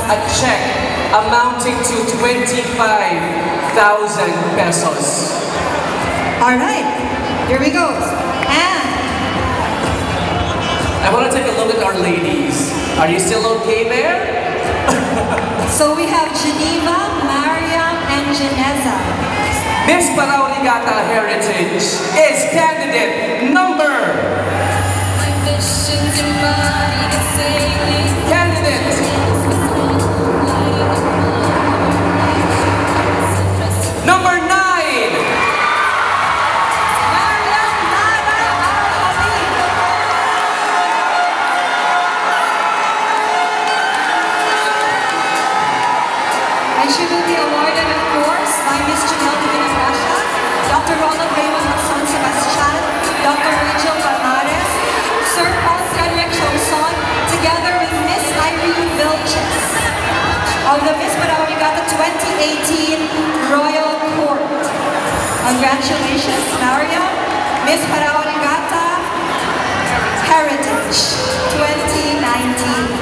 a check amounting to 25,000 pesos. Alright, here we go. And I want to take a look at our ladies. Are you still okay there? so we have Jenieva, Mariam, and Gheneza. Miss Paraw Regatta Heritage is candidate number... Candidate number 9. Mariam, Lara, Hamid. And she will be awarded, of course, by Miss Jhoanna, Dr. Ronald Raymond San Sebastian, Dr. Rachel Palmares, Sir Paul Frederick Chomson, together with Miss Irene Vilches of the Miss Paraw Regatta 2018 Royal Court. Congratulations, Mariam, Miss Paraw Regatta Heritage 2019.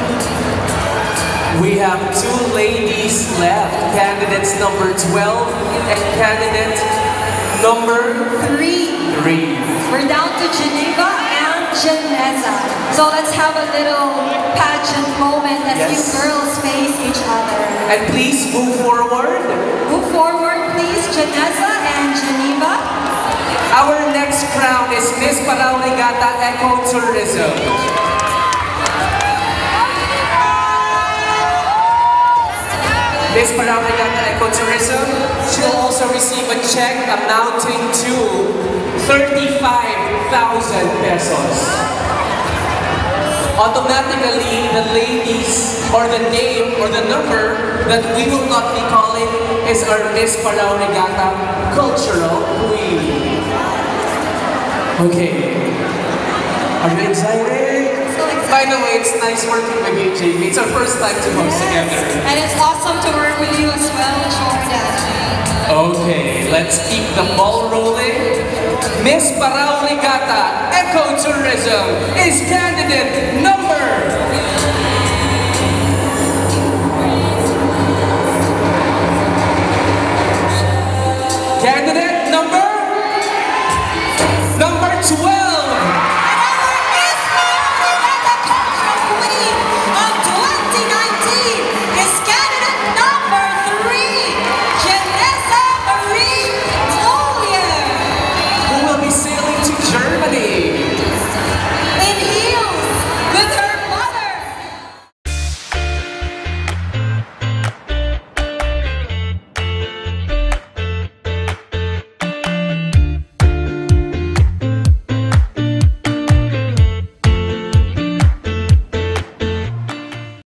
We have 2 ladies left, candidates number 12 and candidate number 3. We're down to Jenieva and Gheneza. So let's have a little pageant moment as you girls face each other. And please move forward. Move forward, please, Gheneza and Jenieva. Our next crown is Miss Paraw Regatta Ecotourism. Miss Paraw Regatta Ecotourism, she'll also receive a check amounting to 35,000 pesos. Automatically, the ladies, or the name, or the number that we will not be calling is our Miss Paraw Regatta Cultural Queen. Okay. Are you excited? By the way, it's nice working with you, Jamie. It's our first time to host together. And it's awesome to work with you as well, Jhoanna. Okay, let's keep the ball rolling. Miss Paraw Regatta Ecotourism is candidate number